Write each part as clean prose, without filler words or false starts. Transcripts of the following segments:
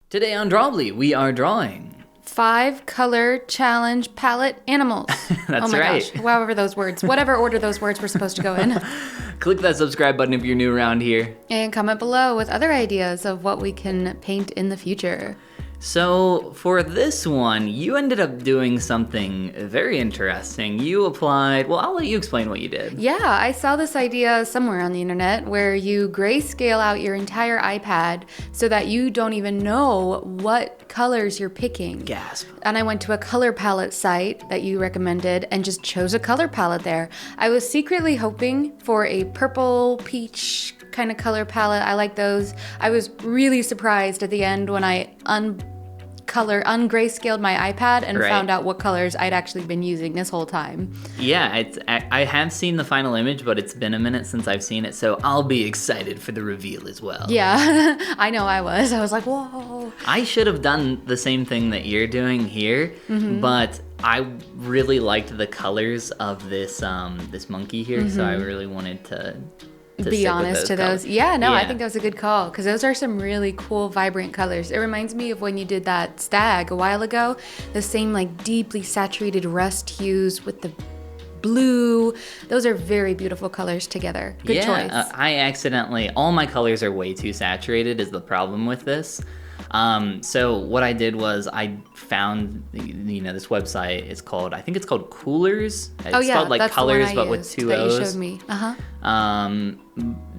Today on Drawbli, we are drawing 5 color challenge palette animals. That's oh my right. gosh, whatever order those words were supposed to go in. Click that subscribe button if you're new around here. And comment below with other ideas of what we can paint in the future. So for this one, you ended up doing something very interesting. You applied, well, I'll let you explain what you did. Yeah, I saw this idea somewhere on the internet where you grayscale out your entire iPad so that you don't even know what colors you're picking. Gasp. And I went to a color palette site that you recommended and just chose a color palette there. I was secretly hoping for a purple peach kind of color palette. I like those. I was really surprised at the end when I ungrayscaled my iPad and found out what colors I'd actually been using this whole time. Yeah, I have seen the final image, but it's been a minute since I've seen it, so I'll be excited for the reveal as well. Yeah, I know I was. I was like, whoa. I should have done the same thing that you're doing here, but I really liked the colors of this this monkey here, so I really wanted to be honest to those. Yeah, no, I Yeah. think that was a good call because those are some really cool, vibrant colors. It reminds me of when you did that stag a while ago. The same like deeply saturated rust hues with the blue. Those are very beautiful colors together. Good choice. All my colors are way too saturated is the problem with this. So what I did was I found, this website is called, I think it's called Coolers. It's spelled like that's colors, the one I but with used two that O's. You showed me.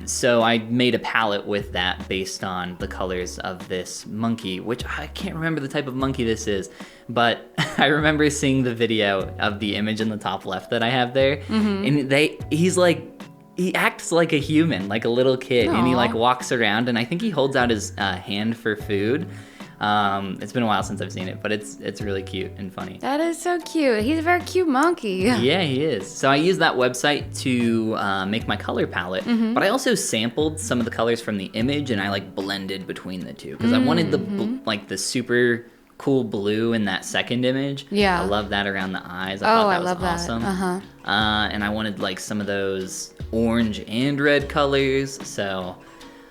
So I made a palette with that based on the colors of this monkey, which I can't remember the type of monkey this is, but I remember seeing the video of the image in the top left that I have there, and he acts like a human, like a little kid, and he like walks around, and I think he holds out his hand for food. It's been a while since I've seen it, but it's really cute and funny. That is so cute. He's a very cute monkey. Yeah, he is. So I used that website to make my color palette, but I also sampled some of the colors from the image, and I like blended between the two because I wanted the super cool blue in that second image. Yeah. I love that around the eyes. I thought that was love awesome. that. And I wanted like some of those orange and red colors. So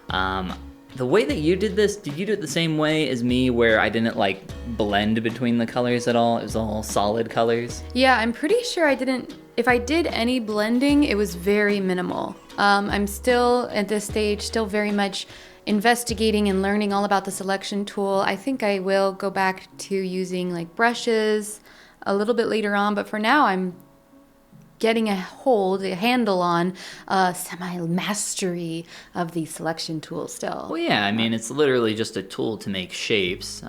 the way that you did this, did you do it the same way as me where I didn't like blend between the colors at all? It was all solid colors? Yeah, I'm pretty sure I didn't. If I did any blending, it was very minimal. I'm still at this stage, still very much investigating and learning all about the selection tool. I think I will go back to using like brushes a little bit later on, but for now I'm getting a handle on semi-mastery of the selection tool still. Well, yeah, I mean, it's literally just a tool to make shapes.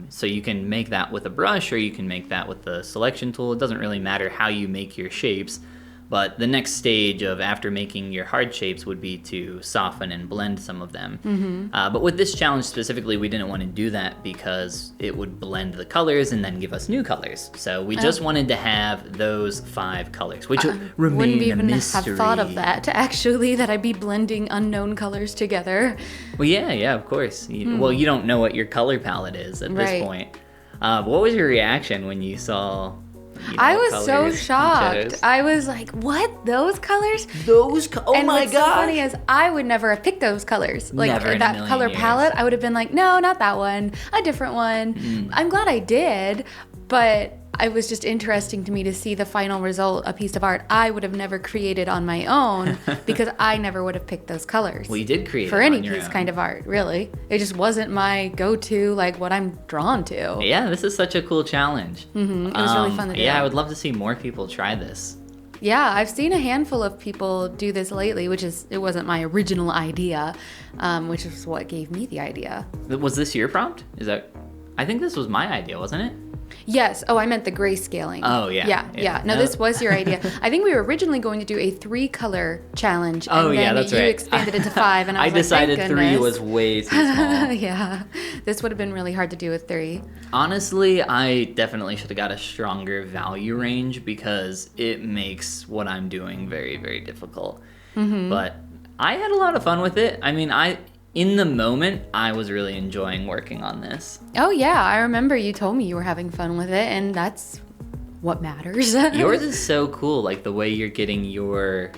So you can make that with a brush or you can make that with the selection tool. It doesn't really matter how you make your shapes. But the next stage of after making your hard shapes would be to soften and blend some of them. But with this challenge specifically, we didn't want to do that because it would blend the colors and then give us new colors. So we just wanted to have those 5 colors, which remain Wouldn't a even mystery. have thought of that, actually, that I'd be blending unknown colors together. Well, yeah, of course. Well, you don't know what your color palette is at this point. What was your reaction when you saw... I was so colors you shocked. chose? I was like, what? Those colors? Oh and my what's so god! funny is I would never have picked those colors. Like Never in a that million color years. palette, I would have been like, no, not that one. A different one. I'm glad I did, but it was just interesting to me to see the final result, a piece of art I would have never created on my own because I never would have picked those colors. Well, you did create for it any on your piece own. kind of art, really. It just wasn't my go-to, like what I'm drawn to. Yeah, this is such a cool challenge. It was really fun to do. Yeah, I would love to see more people try this. Yeah, I've seen a handful of people do this lately, it wasn't my original idea, which is what gave me the idea. Was this your prompt? I think this was my idea, wasn't it? Yes. Oh, I meant the grayscaling. Oh, yeah. Yeah. No, this was your idea. I think we were originally going to do a 3-color challenge. Oh, and yeah, then that's you right. expanded it to 5, and I was decided like, 3 was way too small. Yeah. This would have been really hard to do with 3. Honestly, I definitely should have got a stronger value range because it makes what I'm doing very, very difficult. But I had a lot of fun with it. I mean, in the moment, I was really enjoying working on this. Oh, yeah. I remember you told me you were having fun with it, and that's what matters. Yours is so cool, like the way you're getting your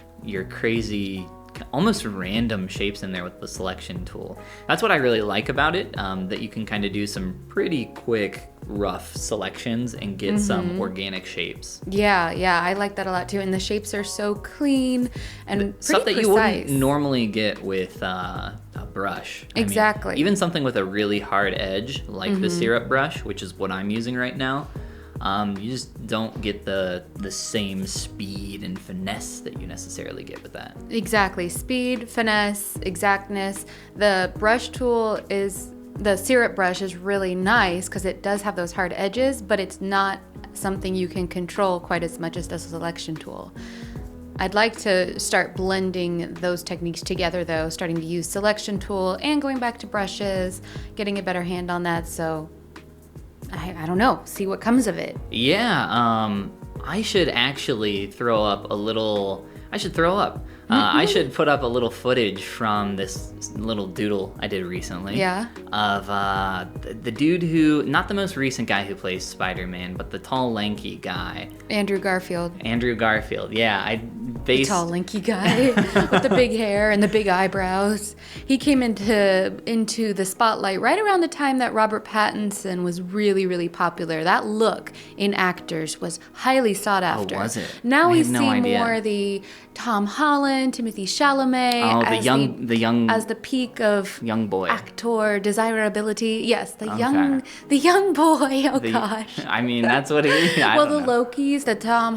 crazy almost random shapes in there with the selection tool. That's what I really like about it, that you can kind of do some pretty quick, rough selections and get some organic shapes. Yeah, I like that a lot too. And the shapes are so clean and pretty Stuff that precise. you wouldn't normally get with a brush. Exactly. I mean, even something with a really hard edge, like the syrup brush, which is what I'm using right now, you just don't get the same speed and finesse that you necessarily get with that. Exactly. Speed, finesse, exactness. The brush tool the syrup brush is really nice because it does have those hard edges, but it's not something you can control quite as much as the selection tool. I'd like to start blending those techniques together though, starting to use selection tool and going back to brushes, getting a better hand on that. So I don't know, see what comes of it. Yeah, I should actually throw up a little. I should put up a little footage from this little doodle I did recently. Yeah. Of the dude who, not the most recent guy who plays Spider-Man, but the tall, lanky guy. Andrew Garfield. Yeah. The tall, lanky guy with the big hair and the big eyebrows. He came into the spotlight right around the time that Robert Pattinson was really, really popular. That look in actors was highly sought after. Oh, was it? Now I we had no see idea. more the Tom Holland, Timothy Chalamet. Oh, as the peak of young boy. actor desirability. Yes, the young boy. Oh gosh. I mean, that's what he is. Well, the Lokis, the Tom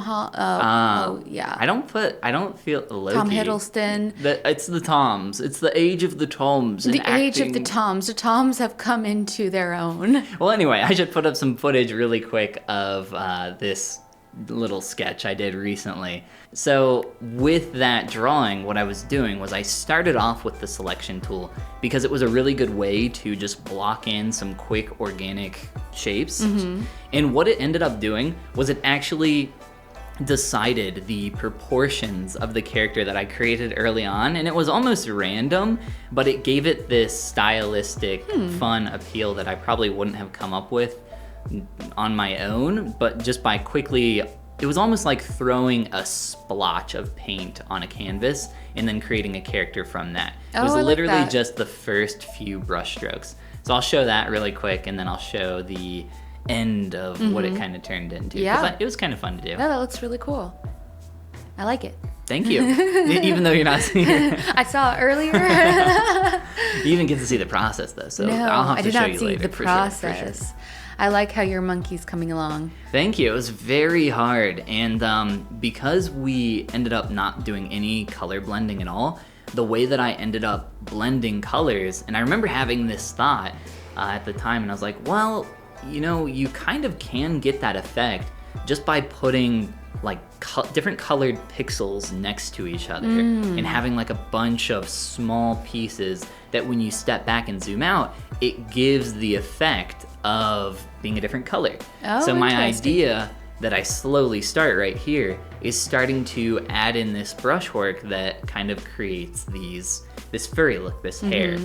yeah. I don't feel Loki. Tom Hiddleston. It's the Toms. It's the age of the Toms. The age of the Toms. The Toms have come into their own. Well, anyway, I should put up some footage really quick of this little sketch I did recently. So with that drawing, what I was doing was I started off with the selection tool because it was a really good way to just block in some quick organic shapes. And what it ended up doing was it actually decided the proportions of the character that I created early on, and it was almost random, but it gave it this stylistic fun appeal that I probably wouldn't have come up with on my own, but just by quickly, it was almost like throwing a splotch of paint on a canvas and then creating a character from that. It was literally just the first few brush strokes. So I'll show that really quick, and then I'll show the end of what it kind of turned into. Yeah. It was kind of fun to do. Yeah, that looks really cool. I like it. Thank you. Even though you're not seeing it. I saw it earlier. You didn't get to see the process though, so No, I'll have I to did show not you see later. the for process. sure. I like how your monkey's coming along. Thank you. It was very hard, and because we ended up not doing any color blending at all, the way that I ended up blending colors, and I remember having this thought at the time, and I was like, well, you know, you kind of can get that effect just by putting like different colored pixels next to each other and having like a bunch of small pieces that when you step back and zoom out, it gives the effect of being a different color. Oh, so my interesting. idea that I slowly start right here is starting to add in this brushwork that kind of creates this furry look, this hair.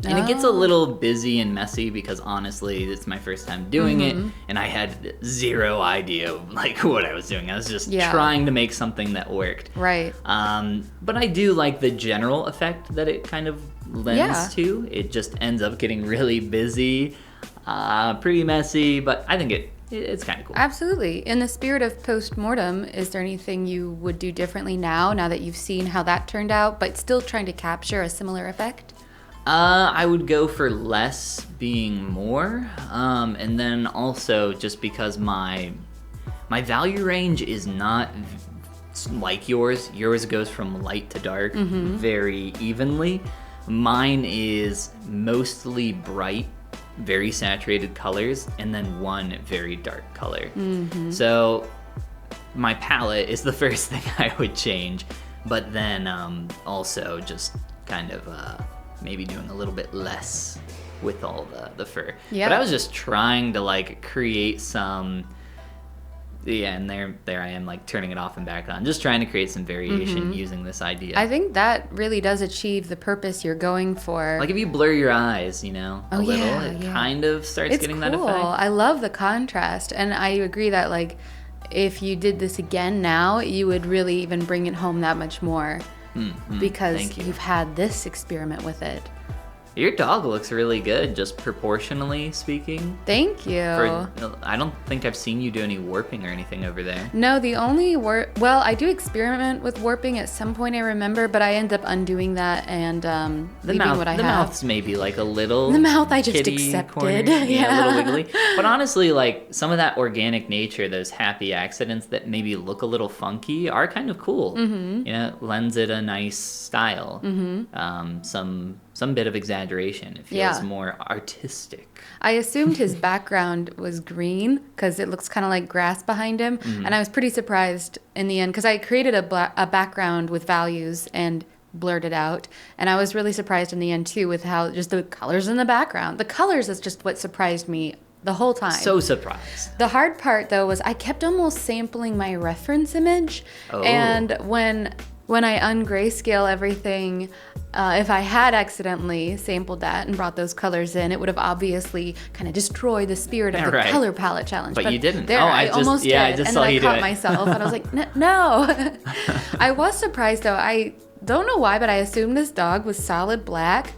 And it gets a little busy and messy because honestly, it's my first time doing it, and I had zero idea like what I was doing. I was just trying to make something that worked. Right. But I do like the general effect that it kind of lends to. It just ends up getting really busy, pretty messy, but I think it's kind of cool. Absolutely. In the spirit of post-mortem, is there anything you would do differently now that you've seen how that turned out, but still trying to capture a similar effect? I would go for less being more, and then also just because my value range is not like yours. Yours goes from light to dark very evenly. Mine is mostly bright, very saturated colors, and then one very dark color. So my palette is the first thing I would change, but then also just kind of maybe doing a little bit less with all the fur. Yeah. But I was just trying to like create some, and there I am like turning it off and back on, just trying to create some variation using this idea. I think that really does achieve the purpose you're going for. Like if you blur your eyes, you know, a little, it kind of starts getting that effect. I love the contrast, and I agree that like if you did this again now, you would really even bring it home that much more. because Thank you. you've had this experiment with it. Your dog looks really good, just proportionally speaking. Thank you. I don't think I've seen you do any warping or anything over there. No, the only well, I do experiment with warping at some point, I remember, but I end up undoing that and leaving what I have. The mouth's maybe like a little. The mouth I just kitty accepted. corner. Yeah. A little wiggly. But honestly, like some of that organic nature, those happy accidents that maybe look a little funky, are kind of cool. You know, it lends it a nice style. Some bit of exaggeration. It feels more artistic. I assumed his background was green because it looks kind of like grass behind him. And I was pretty surprised in the end because I created a background with values and blurred it out. And I was really surprised in the end too with how just the colors in the background. The colors is just what surprised me the whole time. So surprised. The hard part though was I kept almost sampling my reference image. And when I ungrayscale everything, if I had accidentally sampled that and brought those colors in, it would have obviously kind of destroyed the spirit of the color palette challenge. But you didn't. There, I almost did. I just and saw then you I caught do it. myself and I was like, no. I was surprised though. I don't know why, but I assumed this dog was solid black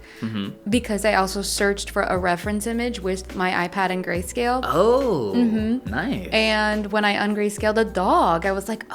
because I also searched for a reference image with my iPad in grayscale. Oh, nice. And when I ungrayscaled the dog, I was like,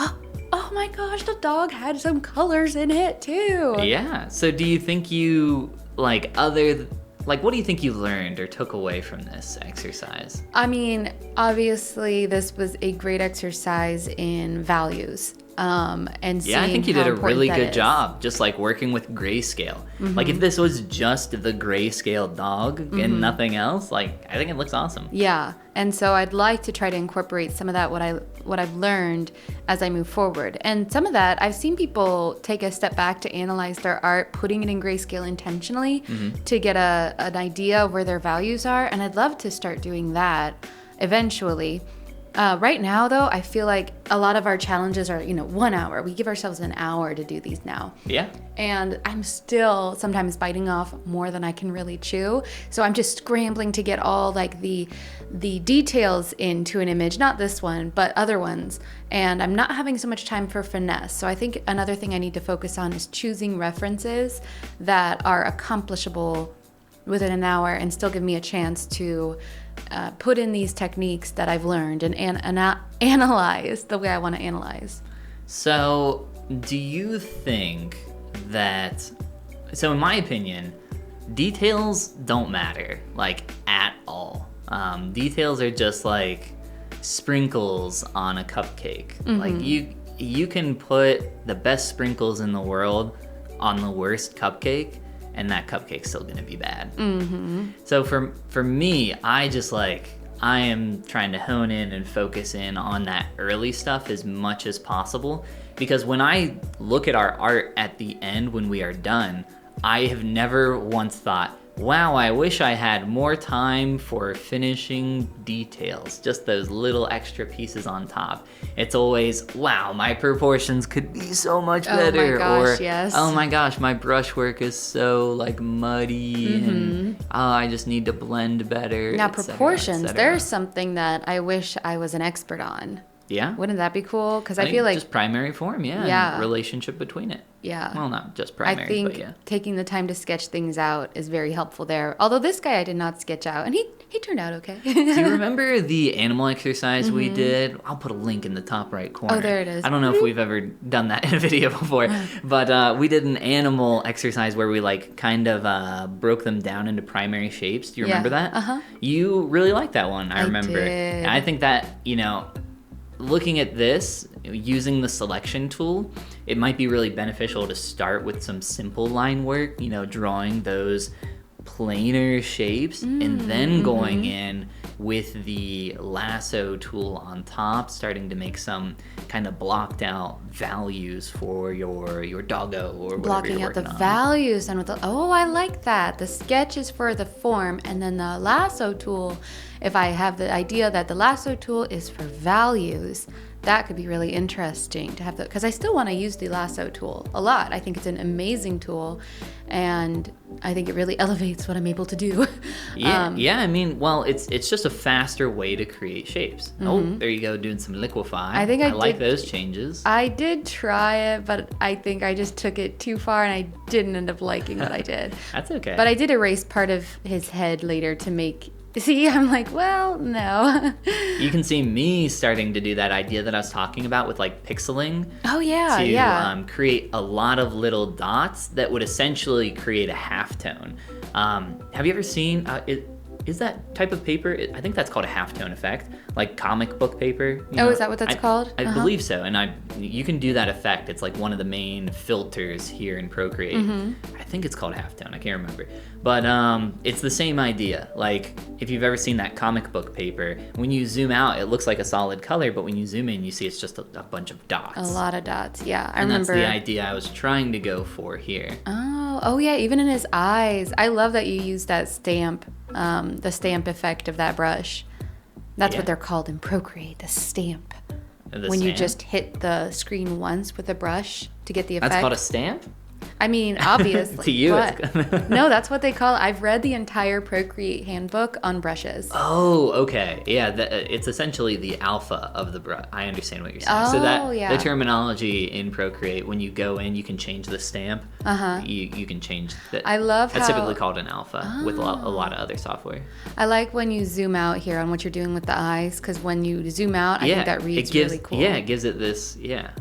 oh my gosh, the dog had some colors in it too. Yeah. So do you think you, what do you think you learned or took away from this exercise? I mean, obviously this was a great exercise in values. And seeing I think you how did a important really that good is. job, just like working with grayscale. Like if this was just the grayscale dog and nothing else, like I think it looks awesome. Yeah, and so I'd like to try to incorporate some of that what I've learned as I move forward. And some of that I've seen people take a step back to analyze their art, putting it in grayscale intentionally to get an idea of where their values are. And I'd love to start doing that eventually. Right now, though, I feel like a lot of our challenges are, 1 hour. We give ourselves an hour to do these now. Yeah. And I'm still sometimes biting off more than I can really chew. So I'm just scrambling to get all like the details into an image, not this one, but other ones. And I'm not having so much time for finesse. So I think another thing I need to focus on is choosing references that are accomplishable within an hour and still give me a chance to put in these techniques that I've learned and analyze the way I want to analyze. So do you think that, so in my opinion, details don't matter, like at all. Details are just like sprinkles on a cupcake. Like you can put the best sprinkles in the world on the worst cupcake, and that cupcake's still gonna be bad. So for me, I am trying to hone in and focus in on that early stuff as much as possible, because when I look at our art at the end when we are done, I have never once thought, wow, I wish I had more time for finishing details, just those little extra pieces on top. It's always, wow, my proportions could be so much better. Oh my gosh, or, yes. oh my gosh, my brushwork is so muddy and I just need to blend better. Now, et cetera, proportions, et cetera. there's something that I wish I was an expert on. Yeah. Wouldn't that be cool? Because I think feel like, just primary form, Yeah. and relationship between it. yeah. Well, not just I primary, think but yeah. taking the time to sketch things out is very helpful there. Although this guy I did not sketch out, and he turned out okay. Do you remember the animal exercise we did? I'll put a link in the top right corner. Oh, there it is. I don't know if we've ever done that in a video before, but we did an animal exercise where we kind of broke them down into primary shapes. Do you remember that? Uh-huh. You really liked that one, I remember. did. And I think that, looking at this, using the selection tool, it might be really beneficial to start with some simple line work, drawing those planar shapes and then going in with the lasso tool on top, starting to make some kind of blocked out values for your doggo or whatever Blocking you're out the working on. values and I like that. The sketch is for the form, and then the lasso tool, if I have the idea that the lasso tool is for values, that could be really interesting to have because I still want to use the lasso tool a lot. I think it's an amazing tool, and I think it really elevates what I'm able to do. Yeah. I mean, well, it's just a faster way to create shapes. Oh, there you go, doing some liquify. I think I like did- those changes. I did try it, but I think I just took it too far, and I didn't end up liking what I did. That's okay. But I did erase part of his head later to make. See, I'm like, well, no. You can see me starting to do that idea that I was talking about with like pixeling. Oh yeah, to yeah. create a lot of little dots that would essentially create a halftone. Have you ever seen, is that type of paper, I think that's called a halftone effect, like comic book paper. Is that what that's called? I believe so, and you can do that effect. It's like one of the main filters here in Procreate. I think it's called halftone, I can't remember. But it's the same idea. Like, if you've ever seen that comic book paper, when you zoom out, it looks like a solid color, but when you zoom in, you see it's just a bunch of dots. A lot of dots, yeah. I And remember. that's the idea I was trying to go for here. Oh yeah, even in his eyes. I love that you use that stamp, the stamp effect of that brush. That's what they're called in Procreate, the stamp. When you just hit the screen once with a brush to get the effect. That's called a stamp? I mean, obviously. To you, but no, that's what they call it. I've read the entire Procreate handbook on brushes. Oh, okay. Yeah, it's essentially the alpha of the brush. I understand what you're saying. So the terminology in Procreate, when you go in, you can change the stamp. You can change the. I love That's how typically called an alpha with a lot of other software. I like when you zoom out here on what you're doing with the eyes, because when you zoom out, I think that reads really cool. Yeah, it gives it this. Yeah.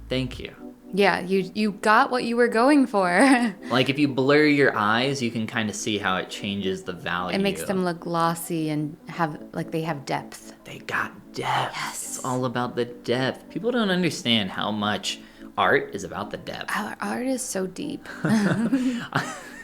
Thank you. Yeah, you got what you were going for. Like if you blur your eyes, you can kind of see how it changes the value. It makes them look glossy and they have depth. They got depth. Yes. It's all about the depth. People don't understand how much art is about the depth. Our art is so deep.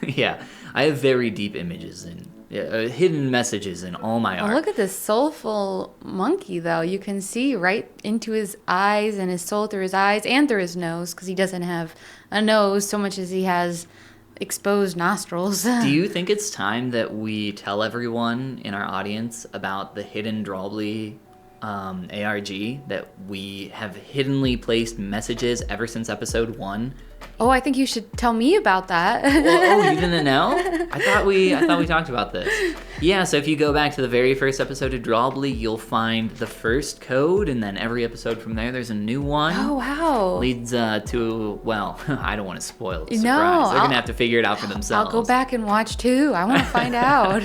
Yeah, I have very deep images and hidden messages in all my art. Look at this soulful monkey, though. You can see right into his eyes and his soul through his eyes and through his nose, because he doesn't have a nose so much as he has exposed nostrils. Do you think it's time that we tell everyone in our audience about the hidden Drawbli ARG, that we have hiddenly placed messages ever since episode 1? Oh, I think you should tell me about that. Oh, you didn't know? I thought we talked about this. Yeah, so if you go back to the very first episode of Drawbli, you'll find the first code, and then every episode from there, there's a new one. Oh, wow. Leads to, well, I don't want to spoil the surprise. No, They're going to have to figure it out for themselves. I'll go back and watch too. I want to find out.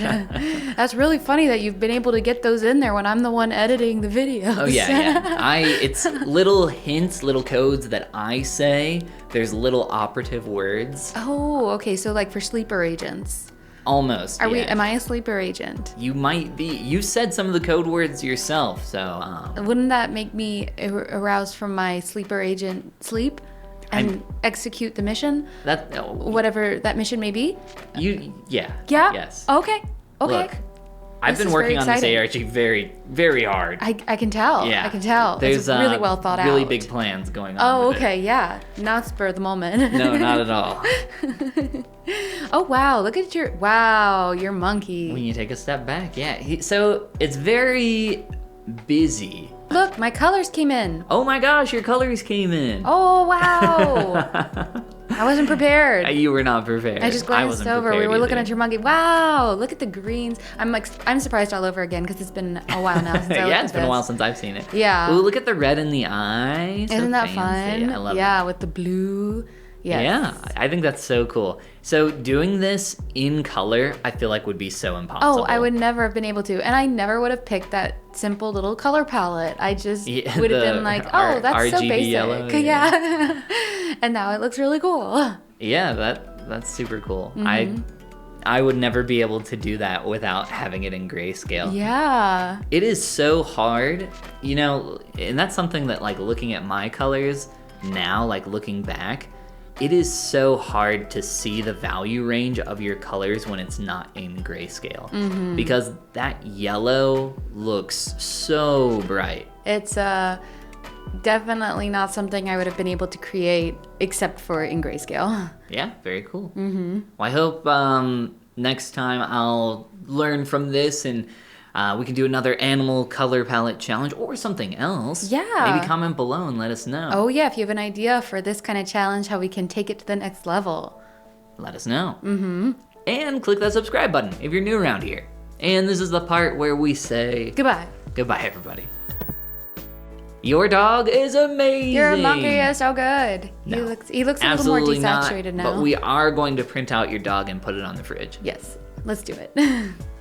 That's really funny that you've been able to get those in there when I'm the one editing the videos. Oh, yeah. It's little hints, little codes that I say. There's little operative words. Oh, okay. So like for sleeper agents. Almost. Am I a sleeper agent? You might be. You said some of the code words yourself, so. Wouldn't that make me aroused from my sleeper agent sleep and execute the mission? Whatever that mission may be. Yeah. Yeah. Yes. Okay. Look, I've been working on this ARG very, very hard. I can tell. Yeah. I can tell. There's it's really well thought really out. big plans going on. Oh, with okay. it. Yeah. Not spur of the moment. No, not at all. Oh, wow. Look at your monkey. When you take a step back, yeah. So it's very busy. Look, my colors came in. Oh my gosh, your colors came in. Oh, wow. I wasn't prepared. You were not prepared. I just glanced over. We were looking at your monkey. Wow, look at the greens. I'm surprised all over again because it's been a while now since I looked at it's been a while since I've seen it. Yeah. Ooh, look at the red in the eye. Isn't that fancy. fun? I love it. Yeah, with the blue. Yes. Yeah, I think that's so cool. So doing this in color, I feel like would be so impossible. Oh, I would never have been able to. And I never would have picked that simple little color palette. I just would have been like, oh, that's RGB so basic. yellow, yeah. And now it looks really cool. Yeah, that's super cool. Mm-hmm. I would never be able to do that without having it in grayscale. Yeah. It is so hard, and that's something that, like, looking at my colors now, like looking back, it is so hard to see the value range of your colors when it's not in grayscale. Mm-hmm. Because that yellow looks so bright. It's definitely not something I would have been able to create except for in grayscale. Yeah, very cool. Mm-hmm. Well, I hope next time I'll learn from this and We can do another animal color palette challenge or something else. Yeah. Maybe comment below and let us know. Oh yeah, if you have an idea for this kind of challenge, how we can take it to the next level. Let us know. And click that subscribe button if you're new around here. And this is the part where we say Goodbye. goodbye, everybody. Your dog is amazing. Your monkey is so good. No, He looks a little more absolutely desaturated not, now. But we are going to print out your dog and put it on the fridge. Yes, let's do it.